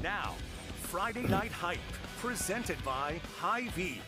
Now, Friday Night Hype, presented by Hy-Vee.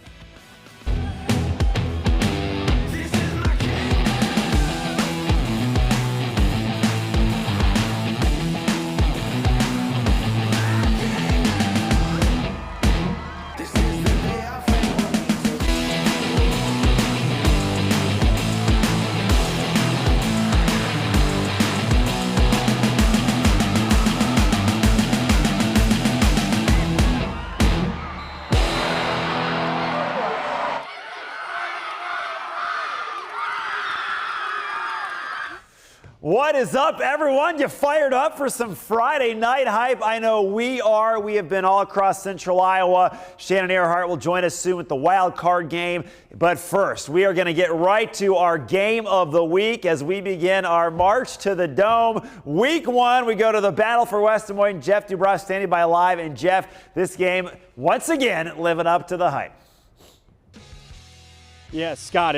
What is up, everyone? You fired up for some Friday Night Hype? I know we are. We have been all across Central Iowa. Shannon Earhart will join us soon with the Wildcard game. But first, we are going to get right to our game of the week as we begin our march to the Dome. Week 1, we go to the Battle for West Des Moines. Jeff Dubrow standing by live. And Jeff, this game, once again, living up to the hype. Yeah, Scott,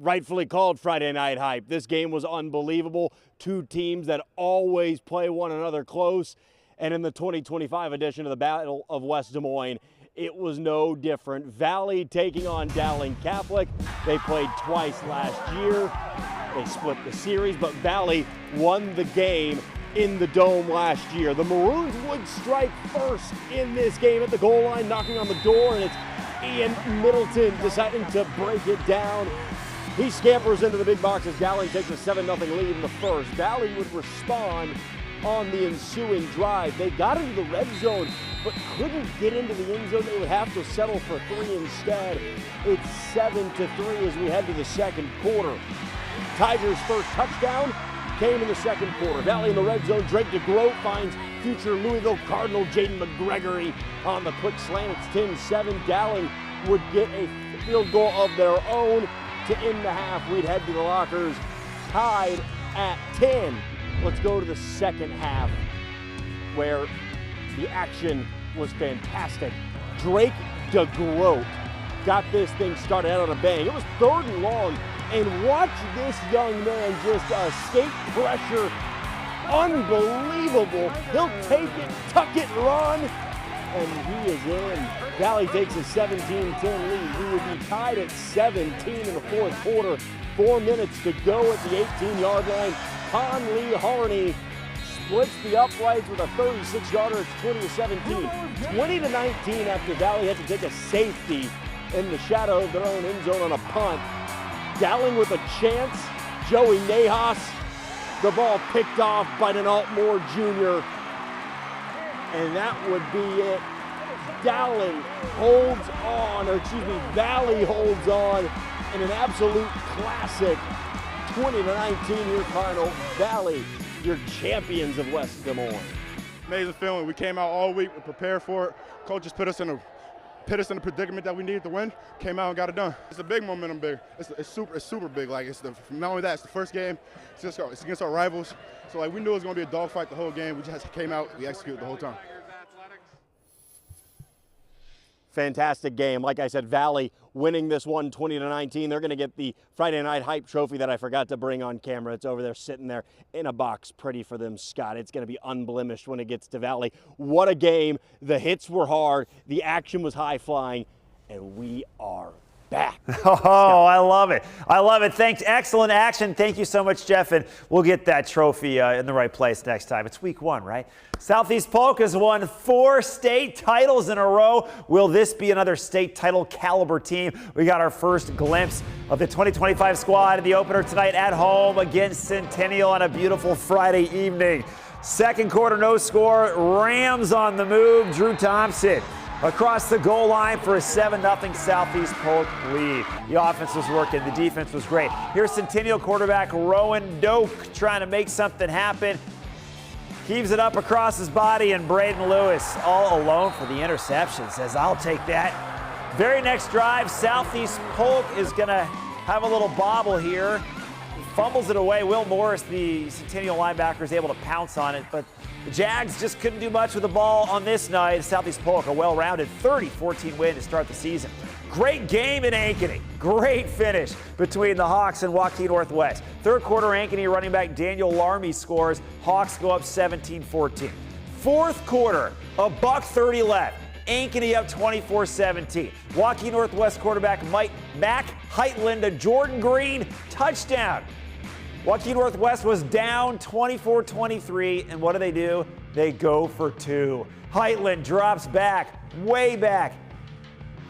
rightfully called Friday Night Hype. This game was unbelievable. Two teams that always play one another close. And in the 2025 edition of the Battle of West Des Moines, it was no different. Valley taking on Dowling Catholic. They played twice last year. They split the series, but Valley won the game in the Dome last year. The Maroons would strike first in this game at the goal line, knocking on the door, and it's Ian Middleton deciding to break it down. He scampers into the big box as Dowling takes a 7-0 lead in the first. Valley would respond on the ensuing drive. They got into the red zone, but couldn't get into the end zone. They would have to settle for 3 instead. It's 7-3 as we head to the second quarter. Tigers' first touchdown came in the second quarter. Valley in the red zone. Drake DeGroat finds future Louisville Cardinal Jaden McGregory on the quick slant. It's 10-7. Dowling would get a field goal of their own to end the half. We'd head to the lockers tied at 10. Let's go to the second half where the action was fantastic. Drake DeGroat got this thing started out on a bang. It was 3rd and long, and watch this young man just escape pressure. Unbelievable. He'll take it, tuck it, run, and he is in. Valley takes a 17-10 lead. We would be tied at 17 in the fourth quarter. 4 minutes to go at the 18-yard line. Conley Harney splits the uprights with a 36-yarder. It's 20-17. 20-19 after Valley had to take a safety in the shadow of their own end zone on a punt. Dowling with a chance. Joey Nahas. The ball picked off by Denault Moore Jr. And that would be it. Dowling holds on, Valley holds on in an absolute classic 20-19 your final. Valley, your champions of West Des Moines. Amazing feeling. We came out all week, we prepared for it. Coaches put us in a predicament that we needed to win. Came out and got it done. It's a big momentum big. It's super big. Like not only that, it's the first game. It's against our rivals. So we knew it was going to be a dogfight the whole game. We just came out, we executed the whole time. Fantastic game. Like I said, Valley winning this one 20-19. They're going to get the Friday Night Hype trophy that I forgot to bring on camera. It's over there sitting there in a box pretty for them, Scott. It's going to be unblemished when it gets to Valley. What a game. The hits were hard. The action was high flying, and we are back. Oh, I love it. I love it. Thanks. Excellent action. Thank you so much, Jeff. And we'll get that trophy in the right place next time. It's week 1, right? Southeast Polk has won 4 state titles in a row. Will this be another state title caliber team? We got our first glimpse of the 2025 squad in the opener tonight at home against Centennial on a beautiful Friday evening. Second quarter, no score. Rams on the move. Drew Thompson across the goal line for a 7-0 Southeast Polk lead. The offense was working. The defense was great. Here's Centennial quarterback Rowan Doak trying to make something happen. Heaves it up across his body, and Braden Lewis all alone for the interception. Says, I'll take that. Very next drive, Southeast Polk is going to have a little bobble here. Fumbles it away. Will Morris, the Centennial linebacker, is able to pounce on it, but the Jags just couldn't do much with the ball on this night. Southeast Polk, a well-rounded 30-14 win to start the season. Great game in Ankeny. Great finish between the Hawks and Waukee Northwest. Third quarter, Ankeny running back Daniel Larmy scores. Hawks go up 17-14. Fourth quarter, $1:30 left. Ankeny up 24-17. Waukee Northwest quarterback Mac Heitland to Jordan Green, touchdown. Waukee Northwest was down 24-23, and what do? They go for two. Heitland drops back, way back,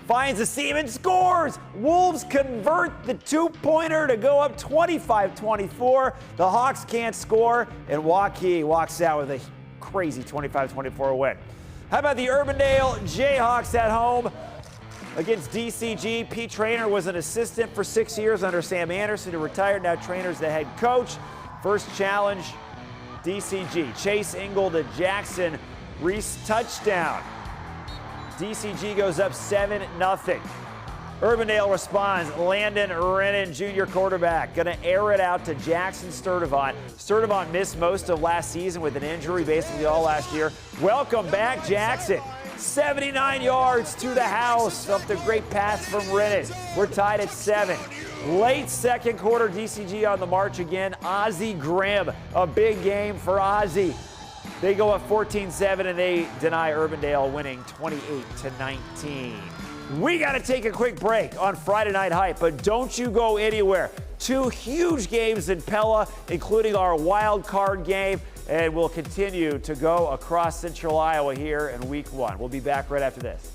finds the seam and scores. Wolves convert the two-pointer to go up 25-24. The Hawks can't score, and Waukee walks out with a crazy 25-24 win. How about the Urbandale Jayhawks at home against DCG? Pete Traynor was an assistant for 6 years under Sam Anderson, who retired. Now Trainor's the head coach. First challenge, DCG. Chase Ingle to Jackson Reese, touchdown. DCG goes up 7-0. Urbandale responds. Landon Rennan, junior quarterback, going to air it out to Jackson Sturdivant. Sturdivant missed most of last season with an injury, basically all last year. Welcome back, Jackson. 79 yards to the house off the great pass from Rennan. We're tied at 7. Late second quarter, DCG on the march again. Ozzie Grimm, a big game for Ozzie. They go up 14-7, and they deny Urbandale, winning 28-19. We got to take a quick break on Friday Night Hype, but don't you go anywhere. 2 huge games in Pella, including our wild card game, and we'll continue to go across Central Iowa here in Week 1. We'll be back right after this.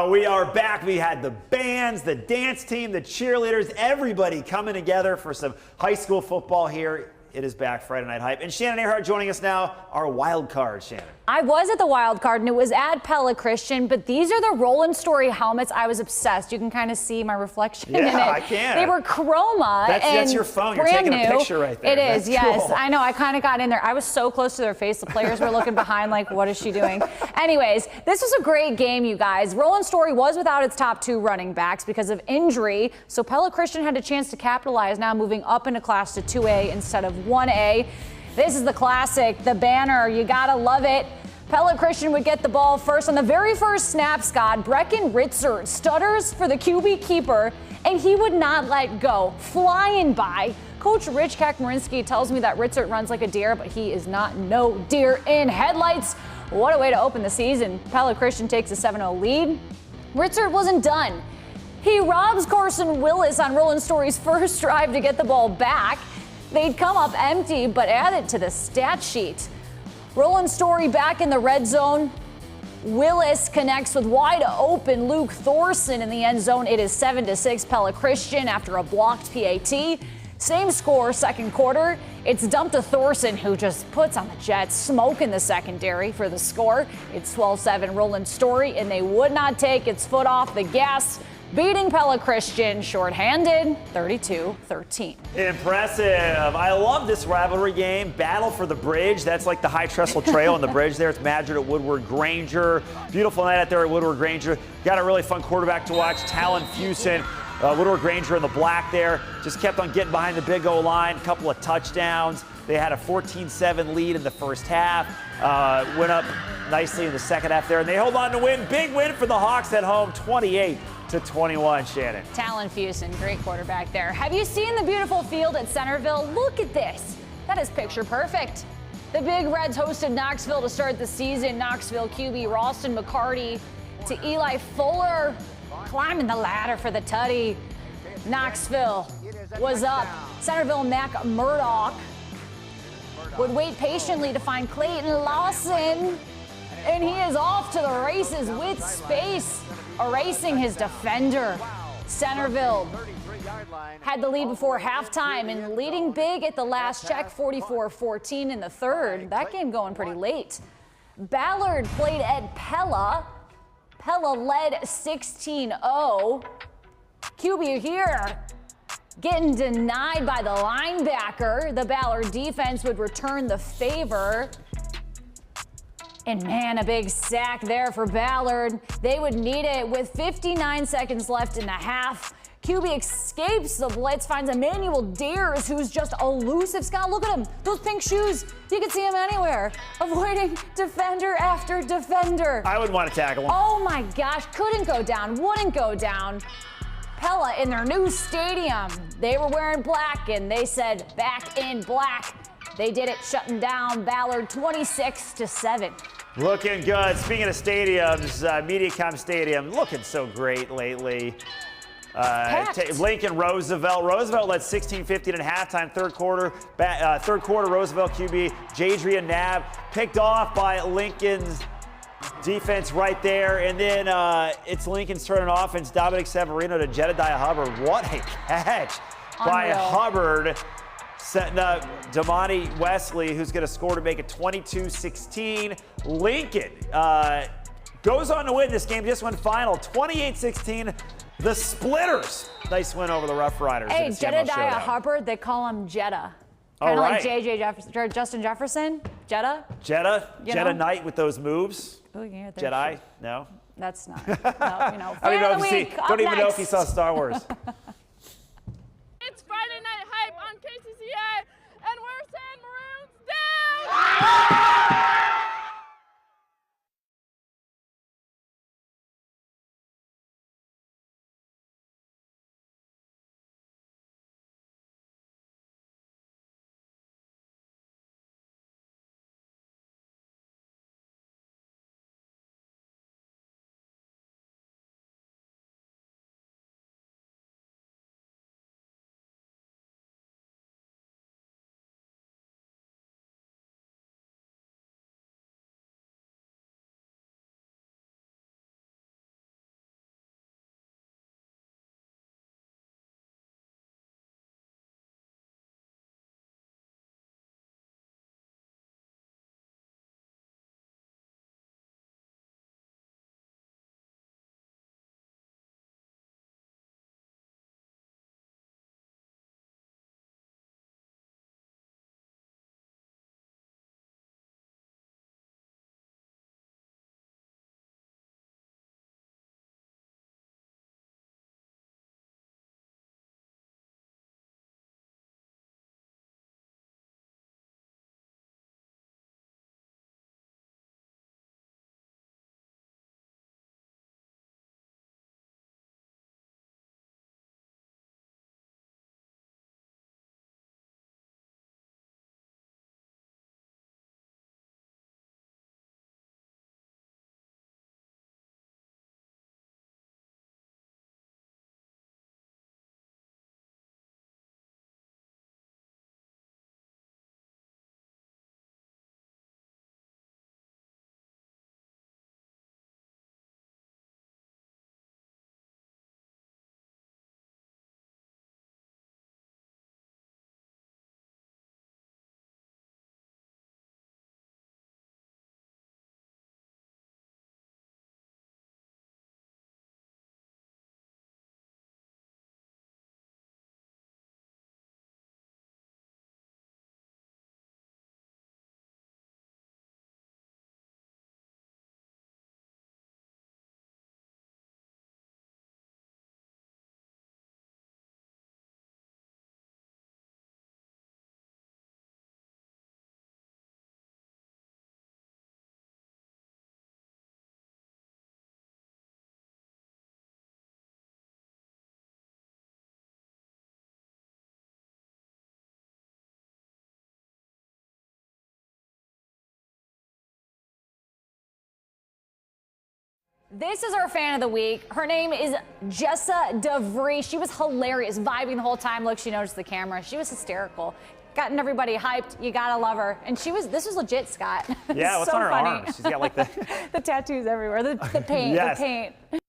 We are back. We had the bands, the dance team, the cheerleaders, everybody coming together for some high school football here. It is back, Friday Night Hype. And Shannon Earhart joining us now, our wild card, Shannon. I was at the wild card, and it was at Pella Christian, but these are the Roland Story helmets. I was obsessed. You can kind of see my reflection in it. Yeah, I can. They were chroma. That's your phone. You're taking a picture right there. It is, that's yes. Cool. I know. I kind of got in there. I was so close to their face. The players were looking behind like, what is she doing? Anyways, this was a great game, you guys. Roland Story was without its top 2 running backs because of injury, so Pella Christian had a chance to capitalize, now moving up into Class to 2A instead of 1A. This is the classic, the banner. You gotta love it. Pella Christian would get the ball first. On the very first snap, Scott, Brecken Ritzert stutters for the QB keeper, and he would not let go. Flying by. Coach Rich Kakmarinsky tells me that Ritzert runs like a deer, but he is not no deer in headlights. What a way to open the season. Pella Christian takes a 7-0 lead. Ritzert wasn't done. He robs Carson Willis on Roland Story's first drive to get the ball back. They'd come up empty, but add it to the stat sheet. Roland Story back in the red zone. Willis connects with wide open Luke Thorson in the end zone. It is 7-6 Pella Christian after a blocked PAT. Same score, second quarter. It's dumped to Thorson, who just puts on the Jets, smoke in the secondary for the score. It's 12-7 Roland Story, and they would not take its foot off the gas, beating Pella Christian shorthanded 32-13. Impressive. I love this rivalry game. Battle for the bridge. That's like the High Trestle Trail on the bridge there. It's Madrid at Woodward Granger. Beautiful night out there at Woodward Granger. Got a really fun quarterback to watch, Talon Fusen. Woodward Granger in the black there. Just kept on getting behind the big O line. A couple of touchdowns. They had a 14-7 lead in the first half. Went up nicely in the second half there. And they hold on to win. Big win for the Hawks at home, 28-21, Shannon. Talon Fusen, great quarterback there. Have you seen the beautiful field at Centerville? Look at this. That is picture perfect. The Big Reds hosted Knoxville to start the season. Knoxville QB Ralston McCarty to Eli Fuller, climbing the ladder for the tutty. Knoxville was up. Centerville Mac Murdoch would wait patiently to find Clayton Lawson, and he is off to the races with space, erasing his defender. Centerville had the lead before halftime and leading big at the last check, 44-14 in the third. That game going pretty late. Ballard played at Pella. Pella led 16-0. QB here getting denied by the linebacker. The Ballard defense would return the favor. And man, a big sack there for Ballard. They would need it with 59 seconds left in the half. QB escapes the blitz, finds Emmanuel Deers, who's just elusive. Scott, look at him. Those pink shoes. You can see him anywhere. Avoiding defender after defender. I would want to tackle him. Oh my gosh, couldn't go down, wouldn't go down. Pella in their new stadium. They were wearing black, and they said back in black. They did it, shutting down Ballard 26-7. Looking good. Speaking of stadiums, MediaCom Stadium looking so great lately. Lincoln Roosevelt. Roosevelt led 16-15 at halftime. Third quarter, Roosevelt QB Jadrian Knabb picked off by Lincoln's defense right there. And then it's Lincoln's turn on offense. Dominic Severino to Jedediah Hubbard. What a catch by Hubbard. Setting up Damani Wesley, who's going to score to make it 22-16. Lincoln goes on to win this game. Just went final, 28-16. The Splitters. Nice win over the Rough Riders. Hey, Jedediah Hubbard, they call him Jetta. Kind of like Justin Jefferson. Jetta. Jetta Knight with those moves. Oh, yeah, Jedi? No? That's not. No, you know. I don't even know if he saw Star Wars. It's Friday Night Hype on KCCA, and we're saying Maroons down! This is our fan of the week. Her name is Jessa DeVries. She was hilarious, vibing the whole time. Look, she noticed the camera. She was hysterical. Gotten everybody hyped. You gotta love her. And this was legit, Scott. Yeah, what's so on her funny. arm? She's got like the the tattoos everywhere. The paint. Yes. The paint.